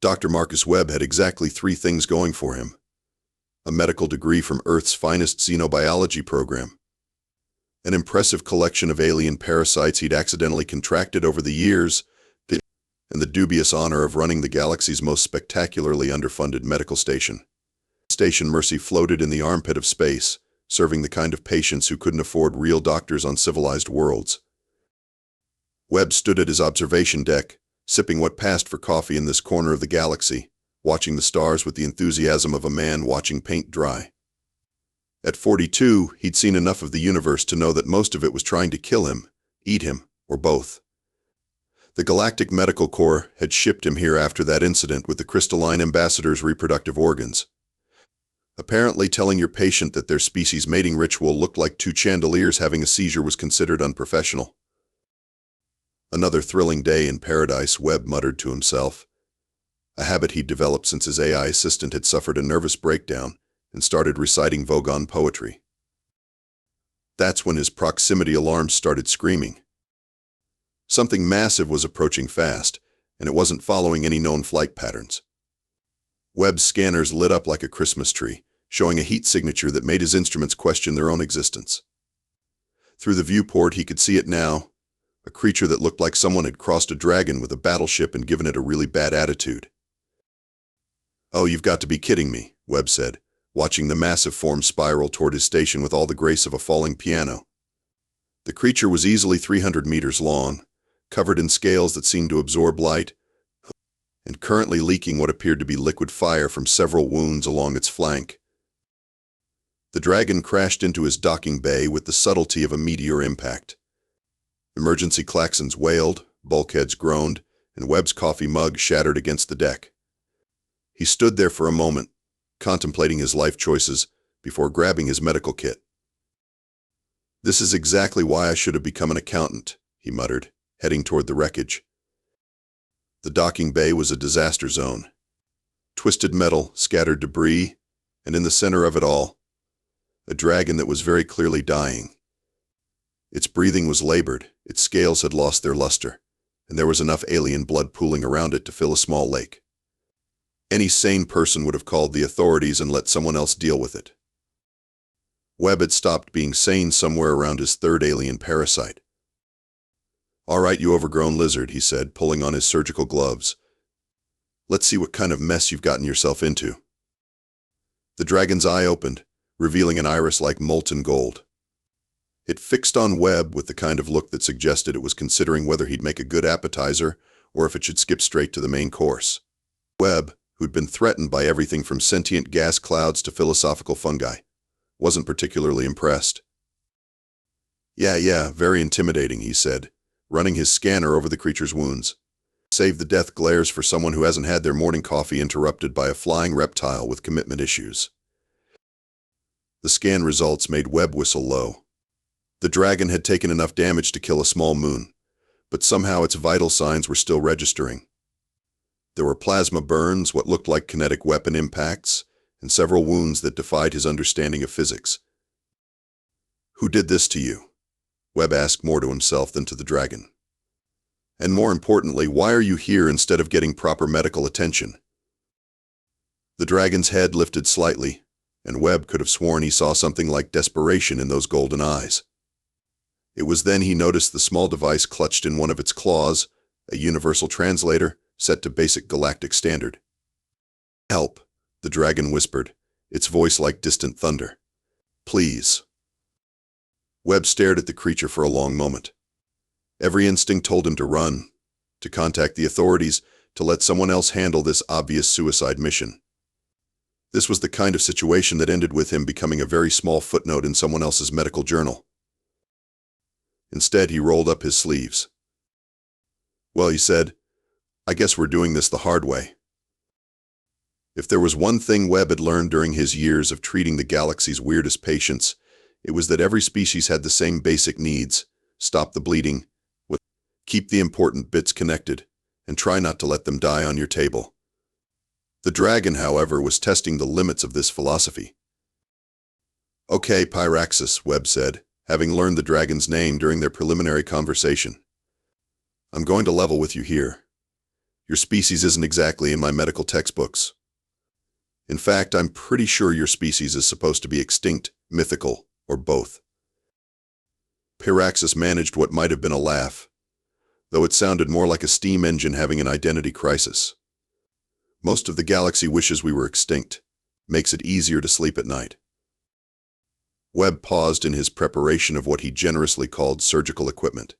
Dr. Marcus Webb had exactly three things going for him: a medical degree from Earth's finest xenobiology program, an impressive collection of alien parasites he'd accidentally contracted over the years, and the dubious honor of running the galaxy's most spectacularly underfunded medical station. Station Mercy floated in the armpit of space, serving the kind of patients who couldn't afford real doctors on civilized worlds. Webb stood at his observation deck, sipping what passed for coffee in this corner of the galaxy, watching the stars with the enthusiasm of a man watching paint dry. At 42, he'd seen enough of the universe to know that most of it was trying to kill him, eat him, or both. The Galactic Medical Corps had shipped him here after that incident with the crystalline ambassador's reproductive organs. Apparently, telling your patient that their species' mating ritual looked like two chandeliers having a seizure was considered unprofessional. Another thrilling day in paradise, Webb muttered to himself, a habit he'd developed since his AI assistant had suffered a nervous breakdown and started reciting Vogon poetry. That's when his proximity alarms started screaming. Something massive was approaching fast, and it wasn't following any known flight patterns. Webb's scanners lit up like a Christmas tree, showing a heat signature that made his instruments question their own existence. Through the viewport, he could see it now, a creature that looked like someone had crossed a dragon with a battleship and given it a really bad attitude. "Oh, you've got to be kidding me," Webb said, watching the massive form spiral toward his station with all the grace of a falling piano. The creature was easily 300 meters long, covered in scales that seemed to absorb light, and currently leaking what appeared to be liquid fire from several wounds along its flank. The dragon crashed into his docking bay with the subtlety of a meteor impact. Emergency klaxons wailed, bulkheads groaned, and Webb's coffee mug shattered against the deck. He stood there for a moment, contemplating his life choices before grabbing his medical kit. "This is exactly why I should have become an accountant," he muttered, heading toward the wreckage. The docking bay was a disaster zone. Twisted metal, scattered debris, and in the center of it all, a dragon that was very clearly dying. Its breathing was labored, its scales had lost their luster, and there was enough alien blood pooling around it to fill a small lake. Any sane person would have called the authorities and let someone else deal with it. Webb had stopped being sane somewhere around his third alien parasite. "All right, you overgrown lizard," he said, pulling on his surgical gloves. "Let's see what kind of mess you've gotten yourself into." The dragon's eye opened, revealing an iris like molten gold. It fixed on Webb with the kind of look that suggested it was considering whether he'd make a good appetizer or if it should skip straight to the main course. Webb, who'd been threatened by everything from sentient gas clouds to philosophical fungi, wasn't particularly impressed. Yeah, very intimidating," he said, running his scanner over the creature's wounds. "Save the death glares for someone who hasn't had their morning coffee interrupted by a flying reptile with commitment issues." The scan results made Webb whistle low. The dragon had taken enough damage to kill a small moon, but somehow its vital signs were still registering. There were plasma burns, what looked like kinetic weapon impacts, and several wounds that defied his understanding of physics. "Who did this to you?" Webb asked more to himself than to the dragon. "And more importantly, why are you here instead of getting proper medical attention?" The dragon's head lifted slightly, and Webb could have sworn he saw something like desperation in those golden eyes. It was then he noticed the small device clutched in one of its claws, a universal translator set to basic galactic standard. "Help," the dragon whispered, its voice like distant thunder. "Please." Webb stared at the creature for a long moment. Every instinct told him to run, to contact the authorities, to let someone else handle this obvious suicide mission. This was the kind of situation that ended with him becoming a very small footnote in someone else's medical journal. Instead, he rolled up his sleeves. "Well," he said, "I guess we're doing this the hard way." If there was one thing Webb had learned during his years of treating the galaxy's weirdest patients, it was that every species had the same basic needs: stop the bleeding, keep the important bits connected, and try not to let them die on your table. The dragon, however, was testing the limits of this philosophy. "Okay, Pyraxis," Webb said, having learned the dragon's name during their preliminary conversation. "I'm going to level with you here. Your species isn't exactly in my medical textbooks. In fact, I'm pretty sure your species is supposed to be extinct, mythical, or both. Pyraxis managed what might have been a laugh, though it sounded more like a steam engine having an identity crisis. Most of the galaxy wishes we were extinct. Makes it easier to sleep at night. Webb paused in his preparation of what he generously called surgical equipment.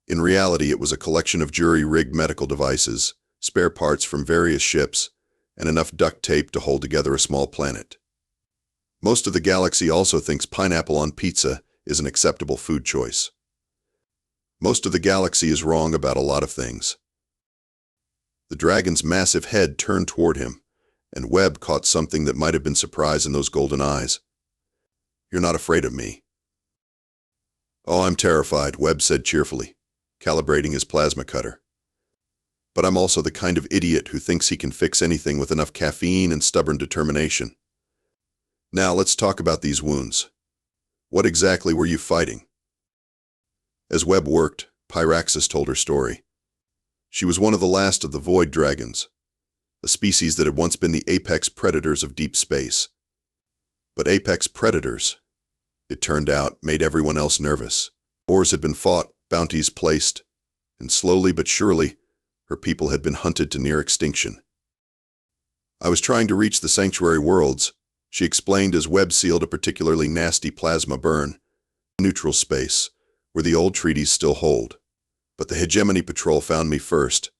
In reality, it was a collection of jury-rigged medical devices, spare parts from various ships, and enough duct tape to hold together a small planet. Most of the galaxy also thinks pineapple on pizza is an acceptable food choice. Most of the galaxy is wrong about a lot of things. The dragon's massive head turned toward him, and Webb caught something that might have been surprise in those golden eyes. "You're not afraid of me?" "Oh, I'm terrified," Webb said cheerfully, calibrating his plasma cutter. "But I'm also the kind of idiot who thinks he can fix anything with enough caffeine and stubborn determination. Now let's talk about these wounds. What exactly were you fighting?" As Webb worked, Pyraxis told her story. She was one of the last of the void dragons, a species that had once been the apex predators of deep space. But apex predators, it turned out, made everyone else nervous. Wars had been fought, bounties placed, and slowly but surely, her people had been hunted to near extinction. "I was trying to reach the sanctuary worlds," she explained as Webb sealed a particularly nasty plasma burn, neutral space, where the old treaties still hold. "But the Hegemony Patrol found me first."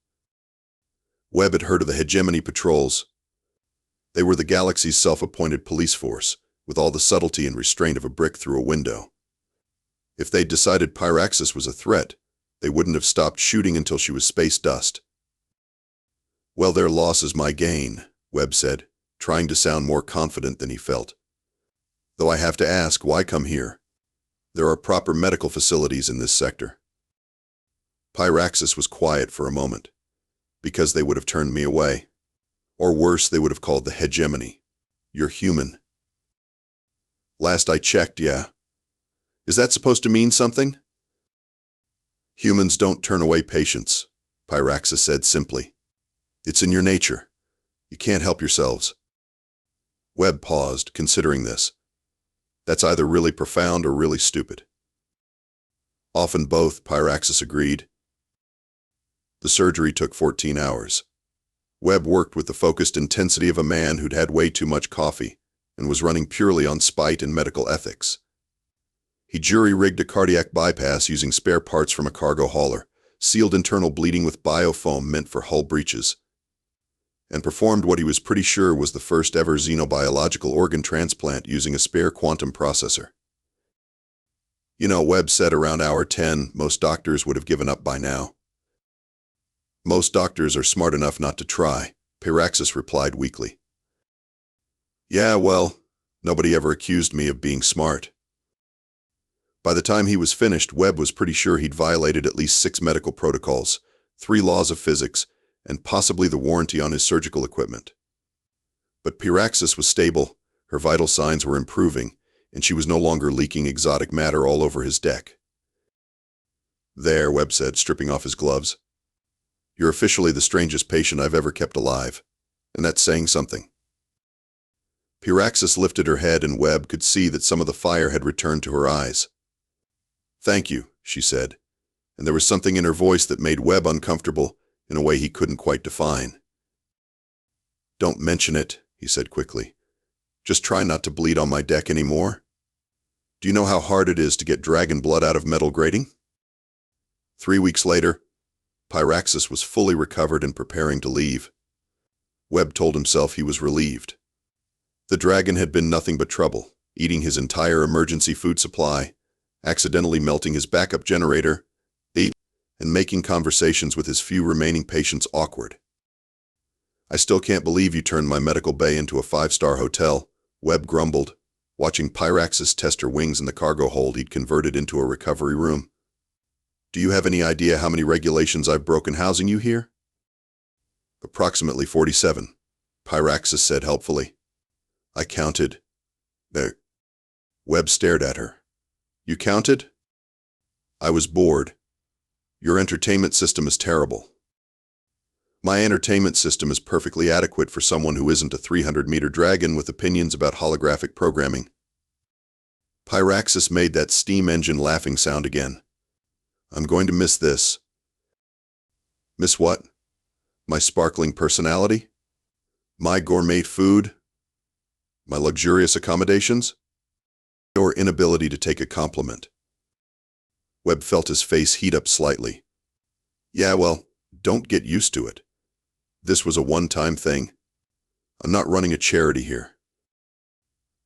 Webb had heard of the Hegemony Patrols. They were the galaxy's self-appointed police force, with all the subtlety and restraint of a brick through a window. If they'd decided Pyraxis was a threat, they wouldn't have stopped shooting until she was space dust. "Well, their loss is my gain," Webb said, trying to sound more confident than he felt. "Though I have to ask, why come here? There are proper medical facilities in this sector." Pyraxis was quiet for a moment. "Because they would have turned me away. Or worse, they would have called the hegemony. You're human." "Last I checked, yeah. Is that supposed to mean something?" "Humans don't turn away patients," Pyraxis said simply. "It's in your nature. You can't help yourselves." Webb paused, considering this. That's either really profound or really stupid. "Often both," Pyraxis agreed. The surgery took 14 hours. Webb worked with the focused intensity of a man who'd had way too much coffee and was running purely on spite and medical ethics. He jury-rigged a cardiac bypass using spare parts from a cargo hauler, sealed internal bleeding with biofoam meant for hull breaches, and performed what he was pretty sure was the first ever xenobiological organ transplant using a spare quantum processor. "You know," Webb said around hour 10, "most doctors would have given up by now." "Most doctors are smart enough not to try," Pyraxis replied weakly. "Yeah, well, nobody ever accused me of being smart." By the time he was finished, Webb was pretty sure he'd violated at least 6 medical protocols, 3 laws of physics, and possibly the warranty on his surgical equipment. But Pyraxis was stable, her vital signs were improving, and she was no longer leaking exotic matter all over his deck. "There," Webb said, stripping off his gloves. "You're officially the strangest patient I've ever kept alive, and that's saying something." Pyraxis lifted her head, and Webb could see that some of the fire had returned to her eyes. "Thank you," she said, and there was something in her voice that made Webb uncomfortable in a way he couldn't quite define. "Don't mention it," he said quickly. "Just try not to bleed on my deck anymore. Do you know how hard it is to get dragon blood out of metal grating?" 3 weeks later, Pyraxis was fully recovered and preparing to leave. Webb told himself he was relieved. The dragon had been nothing but trouble, eating his entire emergency food supply, accidentally melting his backup generator, and making conversations with his few remaining patients awkward. "I still can't believe you turned my medical bay into a 5-star hotel," Webb grumbled, watching Pyraxis test her wings in the cargo hold he'd converted into a recovery room. "Do you have any idea how many regulations I've broken housing you here?" "Approximately 47, Pyraxis said helpfully. "I counted." "There." Webb stared at her. "You counted?" "I was bored. Your entertainment system is terrible." My entertainment system is perfectly adequate for someone who isn't a 300-meter dragon with opinions about holographic programming. Pyraxis made that steam engine laughing sound again. I'm going to miss this. Miss what? My sparkling personality? My gourmet food? My luxurious accommodations? Or inability to take a compliment? Webb felt his face heat up slightly. Yeah, well, don't get used to it. This was a one-time thing. I'm not running a charity here.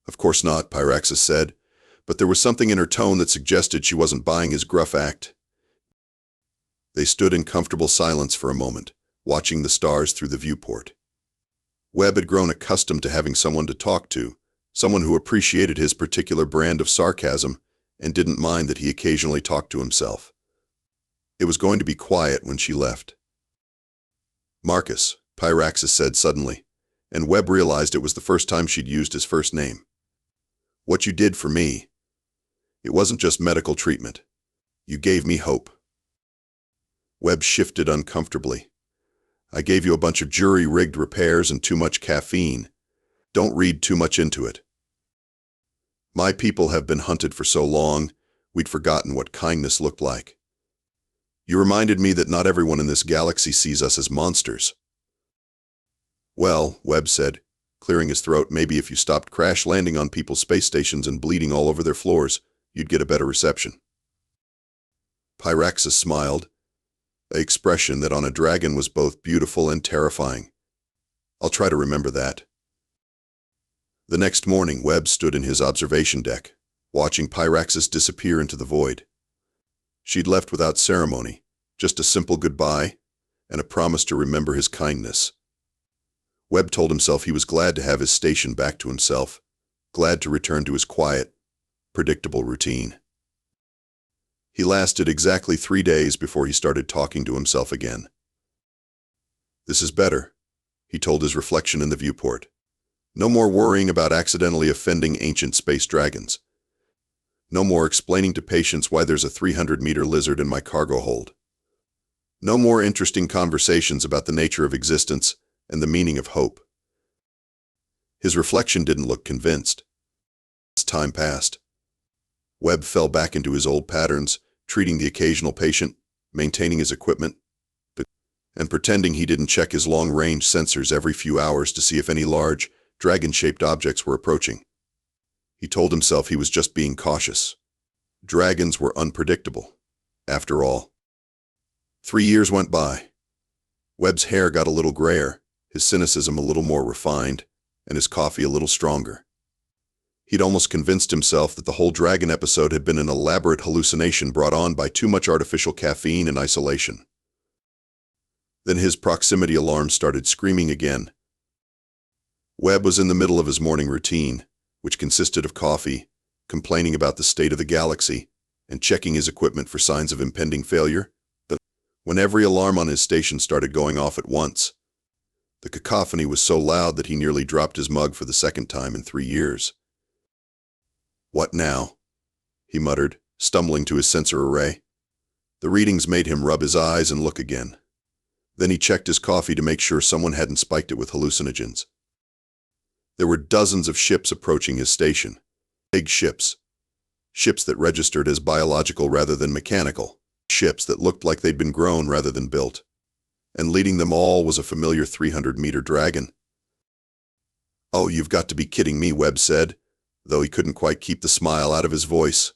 Of course not, Pyraxis said, but there was something in her tone that suggested she wasn't buying his gruff act. They stood in comfortable silence for a moment, watching the stars through the viewport. Webb had grown accustomed to having someone to talk to, someone who appreciated his particular brand of sarcasm and didn't mind that he occasionally talked to himself. It was going to be quiet when she left. Marcus, Pyraxis said suddenly, and Webb realized it was the first time she'd used his first name. What you did for me. It wasn't just medical treatment. You gave me hope. Webb shifted uncomfortably. I gave you a bunch of jury-rigged repairs and too much caffeine. Don't read too much into it. My people have been hunted for so long, we'd forgotten what kindness looked like. You reminded me that not everyone in this galaxy sees us as monsters. Well, Webb said, clearing his throat, maybe if you stopped crash landing on people's space stations and bleeding all over their floors, you'd get a better reception. Pyraxis smiled, an expression that on a dragon was both beautiful and terrifying. I'll try to remember that. The next morning, Webb stood in his observation deck, watching Pyraxis disappear into the void. She'd left without ceremony, just a simple goodbye and a promise to remember his kindness. Webb told himself he was glad to have his station back to himself, glad to return to his quiet, predictable routine. He lasted exactly 3 days before he started talking to himself again. This is better, he told his reflection in the viewport. No more worrying about accidentally offending ancient space dragons. No more explaining to patients why there's a 300-meter lizard in my cargo hold. No more interesting conversations about the nature of existence and the meaning of hope. His reflection didn't look convinced. As time passed, Webb fell back into his old patterns, treating the occasional patient, maintaining his equipment, and pretending he didn't check his long-range sensors every few hours to see if any large, dragon-shaped objects were approaching. He told himself he was just being cautious. Dragons were unpredictable, after all. 3 years went by. Webb's hair got a little grayer, his cynicism a little more refined, and his coffee a little stronger. He'd almost convinced himself that the whole dragon episode had been an elaborate hallucination brought on by too much artificial caffeine and isolation. Then his proximity alarm started screaming again. Webb was in the middle of his morning routine, which consisted of coffee, complaining about the state of the galaxy, and checking his equipment for signs of impending failure, when every alarm on his station started going off at once. The cacophony was so loud that he nearly dropped his mug for the second time in 3 years. What now? He muttered, stumbling to his sensor array. The readings made him rub his eyes and look again. Then he checked his coffee to make sure someone hadn't spiked it with hallucinogens. There were dozens of ships approaching his station. Big ships. Ships that registered as biological rather than mechanical. Ships that looked like they'd been grown rather than built. And leading them all was a familiar 300-meter dragon. Oh, you've got to be kidding me, Webb said, though he couldn't quite keep the smile out of his voice.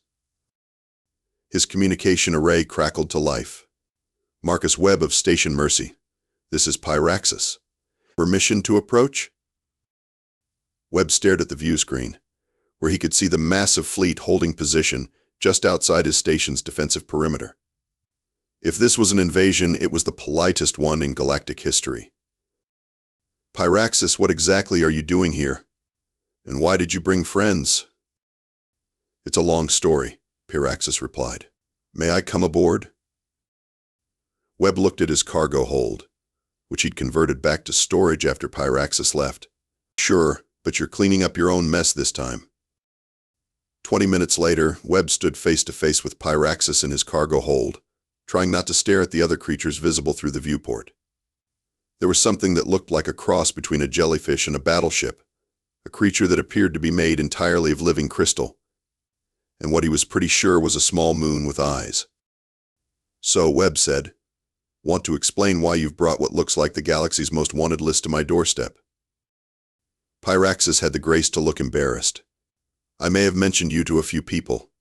His communication array crackled to life. Marcus Webb of Station Mercy. This is Pyraxis. Permission to approach? Webb stared at the view screen, where he could see the massive fleet holding position just outside his station's defensive perimeter. If this was an invasion, it was the politest one in galactic history. Pyraxis, what exactly are you doing here? And why did you bring friends? It's a long story, Pyraxis replied. May I come aboard? Webb looked at his cargo hold, which he'd converted back to storage after Pyraxis left. Sure, but you're cleaning up your own mess this time. 20 minutes later, Webb stood face to face with Pyraxis in his cargo hold, trying not to stare at the other creatures visible through the viewport. There was something that looked like a cross between a jellyfish and a battleship, a creature that appeared to be made entirely of living crystal, and what he was pretty sure was a small moon with eyes. "So," Webb said, "want to explain why you've brought what looks like the galaxy's most wanted list to my doorstep?" Pyraxis had the grace to look embarrassed. "I may have mentioned you to a few people."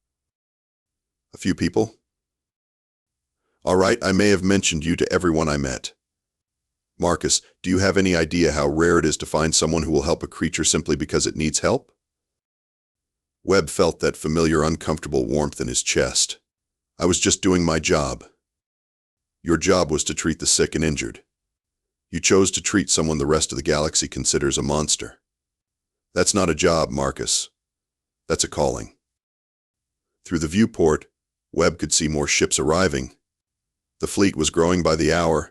"A few people?" "All right, I may have mentioned you to everyone I met. Marcus, do you have any idea how rare it is to find someone who will help a creature simply because it needs help?" Webb felt that familiar uncomfortable warmth in his chest. "I was just doing my job." "Your job was to treat the sick and injured. You chose to treat someone the rest of the galaxy considers a monster. That's not a job, Marcus. That's a calling." Through the viewport, Webb could see more ships arriving. The fleet was growing by the hour,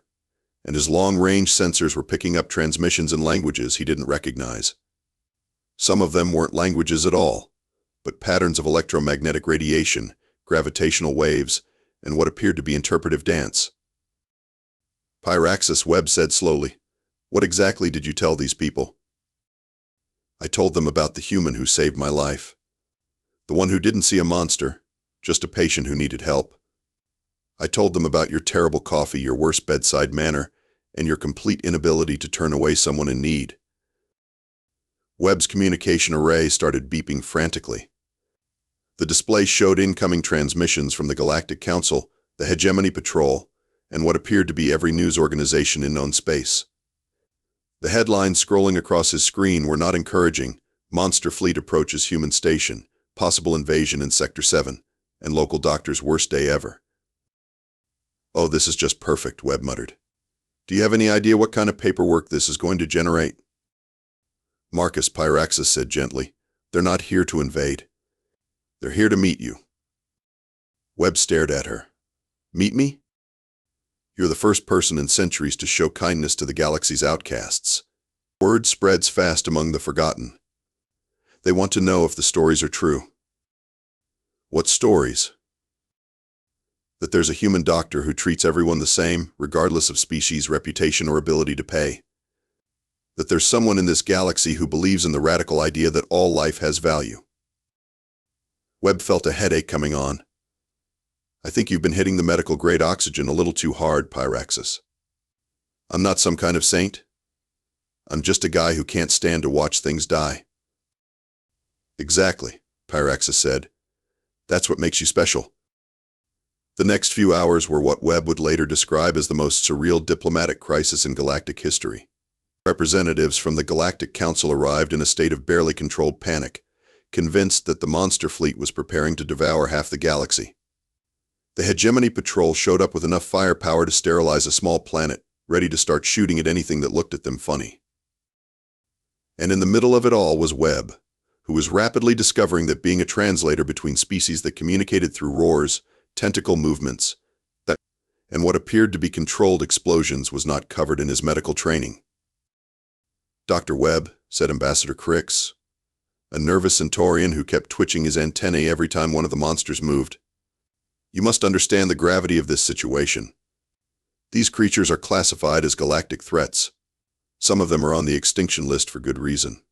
and his long-range sensors were picking up transmissions in languages he didn't recognize. Some of them weren't languages at all, but patterns of electromagnetic radiation, gravitational waves, and what appeared to be interpretive dance. "Pyraxis," Webb said slowly, "what exactly did you tell these people?" "I told them about the human who saved my life. The one who didn't see a monster, just a patient who needed help. I told them about your terrible coffee, your worse bedside manner, and your complete inability to turn away someone in need." Webb's communication array started beeping frantically. The display showed incoming transmissions from the Galactic Council, the Hegemony Patrol, and what appeared to be every news organization in known space. The headlines scrolling across his screen were not encouraging. "Monster fleet approaches human station, possible invasion in Sector 7, and local doctor's worst day ever." "Oh, this is just perfect," Webb muttered. "Do you have any idea what kind of paperwork this is going to generate?" "Marcus," Pyraxis said gently, "they're not here to invade. They're here to meet you." Webb stared at her. "Meet me? You're the first person in centuries to show kindness to the galaxy's outcasts. Word spreads fast among the forgotten. They want to know if the stories are true." "What stories?" "That there's a human doctor who treats everyone the same, regardless of species, reputation, or ability to pay. That there's someone in this galaxy who believes in the radical idea that all life has value." Webb felt a headache coming on. "I think you've been hitting the medical-grade oxygen a little too hard, Pyraxis. I'm not some kind of saint. I'm just a guy who can't stand to watch things die." "Exactly," Pyraxis said. "That's what makes you special." The next few hours were what Webb would later describe as the most surreal diplomatic crisis in galactic history. Representatives from the Galactic Council arrived in a state of barely controlled panic, convinced that the monster fleet was preparing to devour half the galaxy. The Hegemony Patrol showed up with enough firepower to sterilize a small planet, ready to start shooting at anything that looked at them funny. And in the middle of it all was Webb, who was rapidly discovering that being a translator between species that communicated through roars, tentacle movements, and what appeared to be controlled explosions was not covered in his medical training. "Dr. Webb," said Ambassador Crix, a nervous Centaurian who kept twitching his antennae every time one of the monsters moved, "you must understand the gravity of this situation. These creatures are classified as galactic threats. Some of them are on the extinction list for good reason."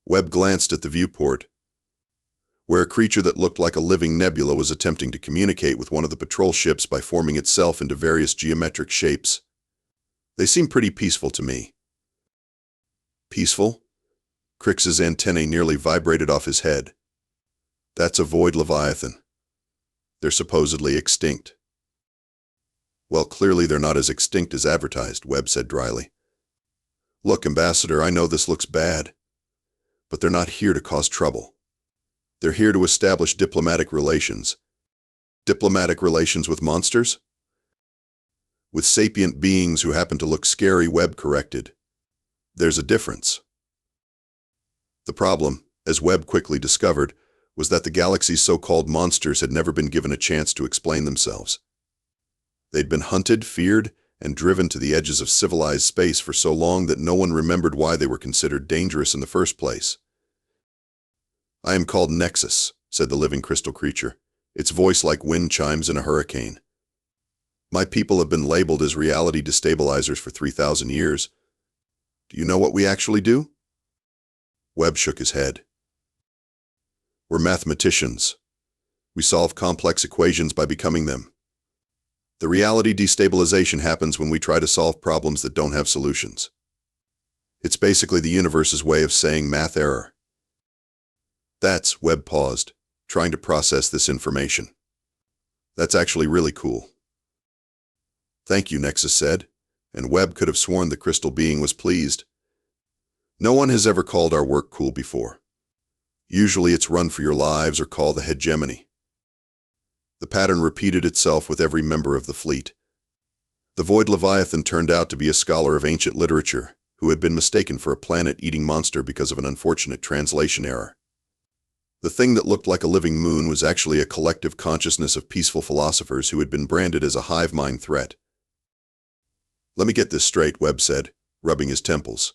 Webb glanced at the viewport, where a creature that looked like a living nebula was attempting to communicate with one of the patrol ships by forming itself into various geometric shapes. "They seem pretty peaceful to me." "Peaceful?" Crix's antennae nearly vibrated off his head. "That's a void leviathan. They're supposedly extinct." "Well, clearly they're not as extinct as advertised," Webb said dryly. "Look, Ambassador, I know this looks bad, but they're not here to cause trouble. They're here to establish diplomatic relations." "Diplomatic relations with monsters?" "With sapient beings who happen to look scary," Webb corrected. "There's a difference." The problem, as Webb quickly discovered, was that the galaxy's so-called monsters had never been given a chance to explain themselves. They'd been hunted, feared, and driven to the edges of civilized space for so long that no one remembered why they were considered dangerous in the first place. "I am called Nexus," said the living crystal creature, its voice like wind chimes in a hurricane. My people have been labeled as reality destabilizers for 3,000 years. Do you know what we actually do? Webb shook his head. We're mathematicians. We solve complex equations by becoming them. The reality destabilization happens when we try to solve problems that don't have solutions. It's basically the universe's way of saying math error. Webb paused, trying to process this information. That's actually really cool. Thank you, Nexus said, and Webb could have sworn the crystal being was pleased. No one has ever called our work cool before. Usually it's run for your lives or call the hegemony. The pattern repeated itself with every member of the fleet. The Void Leviathan turned out to be a scholar of ancient literature who had been mistaken for a planet-eating monster because of an unfortunate translation error. The thing that looked like a living moon was actually a collective consciousness of peaceful philosophers who had been branded as a hive mind threat. Let me get this straight, Webb said, rubbing his temples.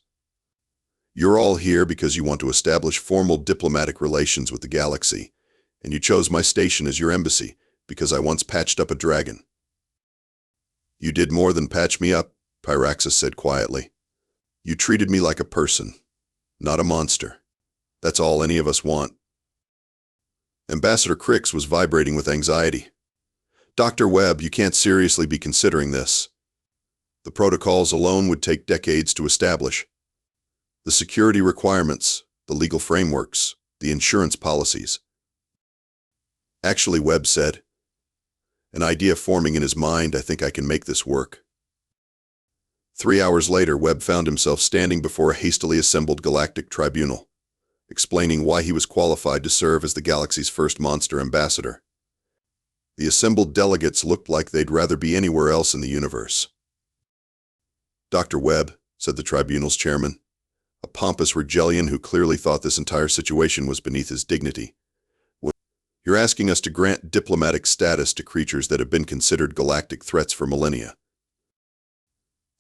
You're all here because you want to establish formal diplomatic relations with the galaxy, and you chose my station as your embassy because I once patched up a dragon. You did more than patch me up, Pyraxis said quietly. You treated me like a person, not a monster. That's all any of us want. Ambassador Crix was vibrating with anxiety. Dr. Webb, you can't seriously be considering this. The protocols alone would take decades to establish. The security requirements, the legal frameworks, the insurance policies. Actually, Webb said, an idea forming in his mind, I think I can make this work. 3 hours later, Webb found himself standing before a hastily assembled galactic tribunal, explaining why he was qualified to serve as the galaxy's first monster ambassador. The assembled delegates looked like they'd rather be anywhere else in the universe. Dr. Webb, said the tribunal's chairman, a pompous Rigelian who clearly thought this entire situation was beneath his dignity. You're asking us to grant diplomatic status to creatures that have been considered galactic threats for millennia.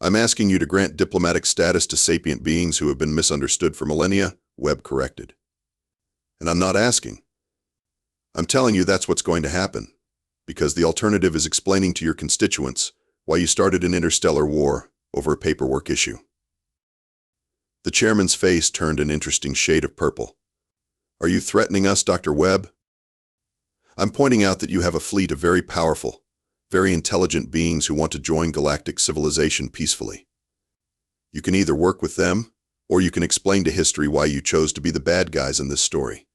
I'm asking you to grant diplomatic status to sapient beings who have been misunderstood for millennia, Webb corrected. And I'm not asking. I'm telling you that's what's going to happen, because the alternative is explaining to your constituents why you started an interstellar war over a paperwork issue. The chairman's face turned an interesting shade of purple. Are you threatening us, Dr. Webb? I'm pointing out that you have a fleet of very powerful, very intelligent beings who want to join galactic civilization peacefully. You can either work with them, or you can explain to history why you chose to be the bad guys in this story.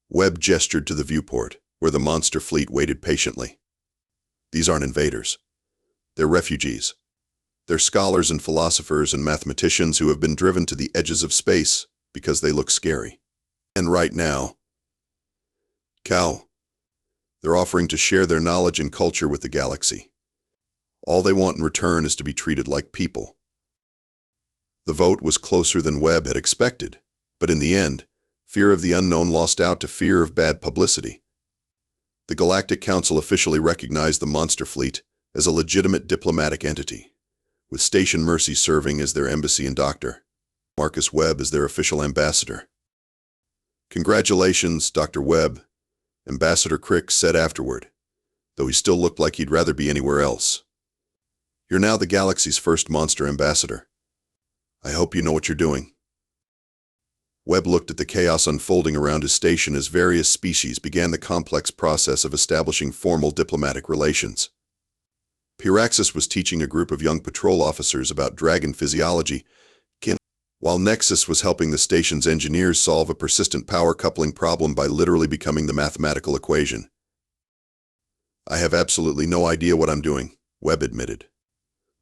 Webb gestured to the viewport, where the monster fleet waited patiently. These aren't invaders. They're refugees. They're scholars and philosophers and mathematicians who have been driven to the edges of space because they look scary. And right now, they're offering to share their knowledge and culture with the galaxy. All they want in return is to be treated like people. The vote was closer than Webb had expected, but in the end, fear of the unknown lost out to fear of bad publicity. The Galactic Council officially recognized the monster fleet as a legitimate diplomatic entity, with Station Mercy serving as their embassy and Dr. Marcus Webb as their official ambassador. Congratulations, Dr. Webb, Ambassador Crix said afterward, though he still looked like he'd rather be anywhere else. You're now the galaxy's first monster ambassador. I hope you know what you're doing. Webb looked at the chaos unfolding around his station as various species began the complex process of establishing formal diplomatic relations. Pyraxis was teaching a group of young patrol officers about dragon physiology, while Nexus was helping the station's engineers solve a persistent power coupling problem by literally becoming the mathematical equation. I have absolutely no idea what I'm doing, Webb admitted,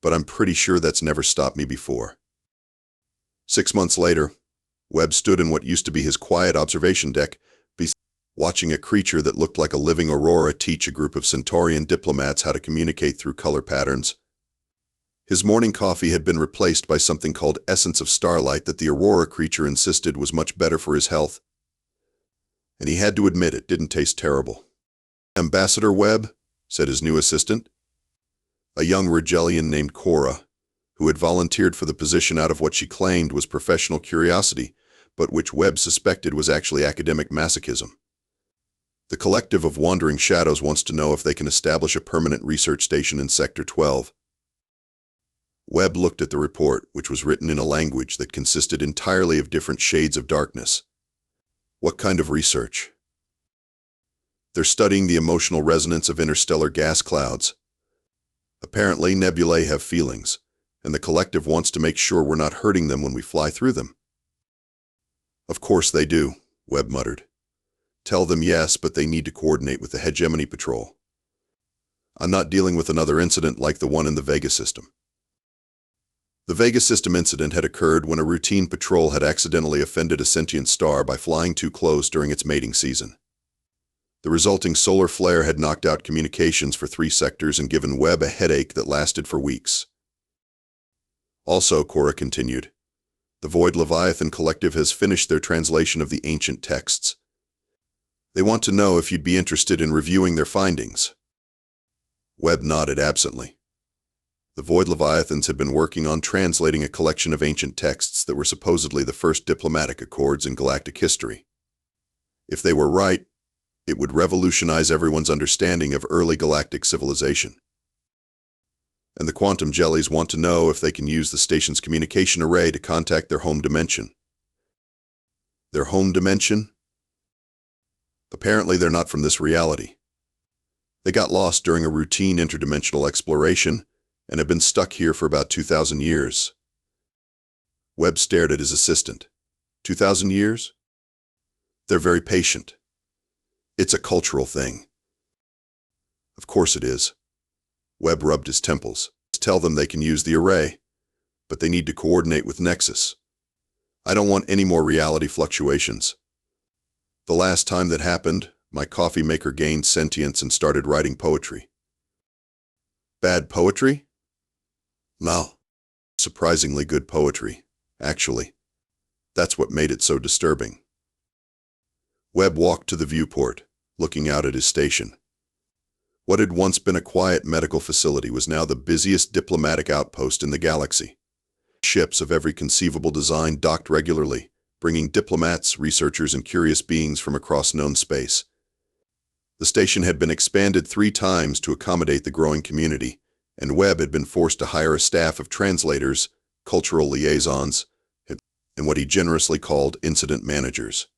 but I'm pretty sure that's never stopped me before. 6 months later, Webb stood in what used to be his quiet observation deck, watching a creature that looked like a living aurora teach a group of Centaurian diplomats how to communicate through color patterns. His morning coffee had been replaced by something called Essence of Starlight that the aurora creature insisted was much better for his health. And he had to admit it didn't taste terrible. Ambassador Webb, said his new assistant, a young Rigelian named Cora, who had volunteered for the position out of what she claimed was professional curiosity, but which Webb suspected was actually academic masochism. The collective of wandering shadows wants to know if they can establish a permanent research station in Sector 12. Webb looked at the report, which was written in a language that consisted entirely of different shades of darkness. What kind of research? They're studying the emotional resonance of interstellar gas clouds. Apparently, nebulae have feelings, and the collective wants to make sure we're not hurting them when we fly through them. Of course they do, Webb muttered. Tell them yes, but they need to coordinate with the Hegemony Patrol. I'm not dealing with another incident like the one in the Vega system. The Vega system incident had occurred when a routine patrol had accidentally offended a sentient star by flying too close during its mating season. The resulting solar flare had knocked out communications for 3 sectors and given Webb a headache that lasted for weeks. Also, Cora continued, the Void Leviathan Collective has finished their translation of the ancient texts. They want to know if you'd be interested in reviewing their findings. Webb nodded absently. The Void Leviathans had been working on translating a collection of ancient texts that were supposedly the first diplomatic accords in galactic history. If they were right, it would revolutionize everyone's understanding of early galactic civilization. And the quantum jellies want to know if they can use the station's communication array to contact their home dimension. Their home dimension? Apparently they're not from this reality. They got lost during a routine interdimensional exploration and have been stuck here for about 2,000 years. Webb stared at his assistant. 2,000 years? They're very patient. It's a cultural thing. Of course it is. Webb rubbed his temples. Tell them they can use the array, but they need to coordinate with Nexus. I don't want any more reality fluctuations. The last time that happened, my coffee maker gained sentience and started writing poetry. Bad poetry? No. Surprisingly good poetry, actually. That's what made it so disturbing. Webb walked to the viewport, looking out at his station. What had once been a quiet medical facility was now the busiest diplomatic outpost in the galaxy. Ships of every conceivable design docked regularly, bringing diplomats, researchers, and curious beings from across known space. The station had been expanded 3 times to accommodate the growing community, and Webb had been forced to hire a staff of translators, cultural liaisons, and what he generously called incident managers.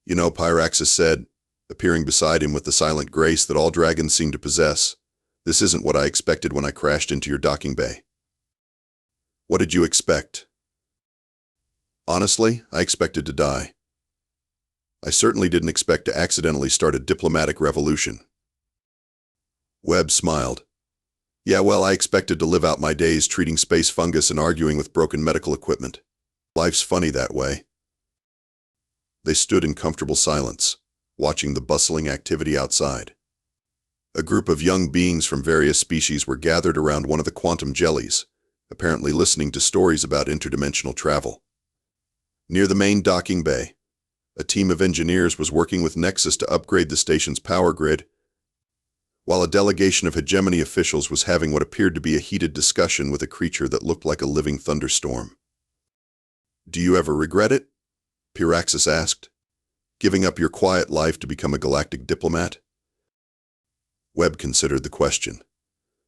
You know, Pyraxis said, appearing beside him with the silent grace that all dragons seem to possess, this isn't what I expected when I crashed into your docking bay. What did you expect? Honestly, I expected to die. I certainly didn't expect to accidentally start a diplomatic revolution. Webb smiled. Yeah, well, I expected to live out my days treating space fungus and arguing with broken medical equipment. Life's funny that way. They stood in comfortable silence, watching the bustling activity outside. A group of young beings from various species were gathered around one of the quantum jellies, apparently listening to stories about interdimensional travel. Near the main docking bay, a team of engineers was working with Nexus to upgrade the station's power grid, while a delegation of hegemony officials was having what appeared to be a heated discussion with a creature that looked like a living thunderstorm. Do you ever regret it? Pyraxis asked. Giving up your quiet life to become a galactic diplomat? Webb considered the question.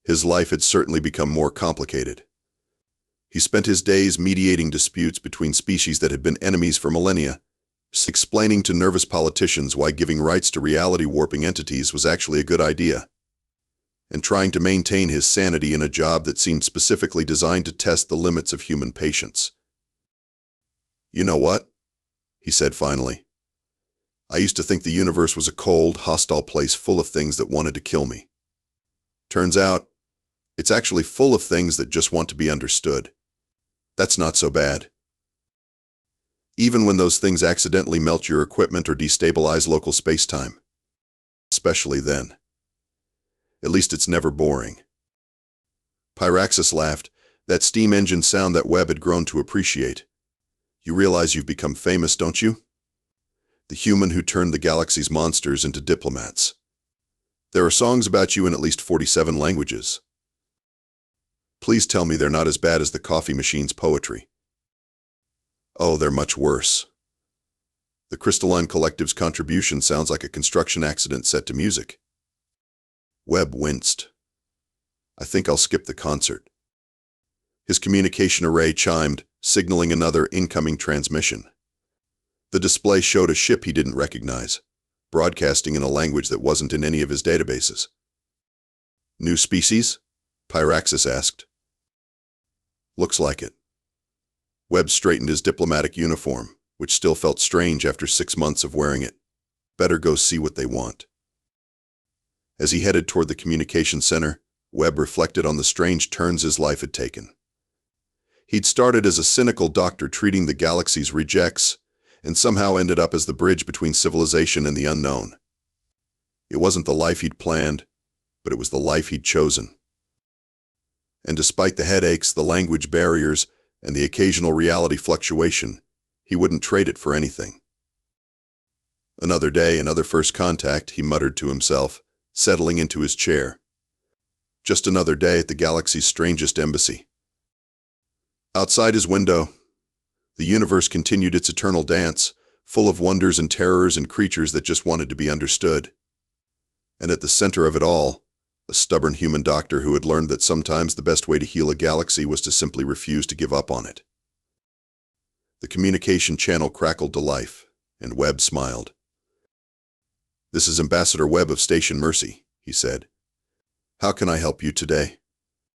His life had certainly become more complicated. He spent his days mediating disputes between species that had been enemies for millennia, explaining to nervous politicians why giving rights to reality-warping entities was actually a good idea, and trying to maintain his sanity in a job that seemed specifically designed to test the limits of human patience. You know what? He said finally. I used to think the universe was a cold, hostile place full of things that wanted to kill me. Turns out, it's actually full of things that just want to be understood. That's not so bad. Even when those things accidentally melt your equipment or destabilize local space-time. Especially then. At least it's never boring. Pyraxis laughed, that steam engine sound that Webb had grown to appreciate. You realize you've become famous, don't you? The human who turned the galaxy's monsters into diplomats. There are songs about you in at least 47 languages. Please tell me they're not as bad as the coffee machine's poetry. Oh, they're much worse. The crystalline collective's contribution sounds like a construction accident set to music. Webb winced. I think I'll skip the concert. His communication array chimed, signaling another incoming transmission. The display showed a ship he didn't recognize, broadcasting in a language that wasn't in any of his databases. New species? Pyraxis asked. Looks like it. Webb straightened his diplomatic uniform, which still felt strange after 6 months of wearing it. Better go see what they want. As he headed toward the communication center, Webb reflected on the strange turns his life had taken. He'd started as a cynical doctor treating the galaxy's rejects, and somehow ended up as the bridge between civilization and the unknown. It wasn't the life he'd planned, but it was the life he'd chosen. And despite the headaches, the language barriers, and the occasional reality fluctuation, he wouldn't trade it for anything. Another day, another first contact, he muttered to himself, settling into his chair. Just another day at the galaxy's strangest embassy. Outside his window, the universe continued its eternal dance, full of wonders and terrors and creatures that just wanted to be understood. And at the center of it all, a stubborn human doctor who had learned that sometimes the best way to heal a galaxy was to simply refuse to give up on it. The communication channel crackled to life, and Webb smiled. "This is Ambassador Webb of Station Mercy," he said. "How can I help you today?"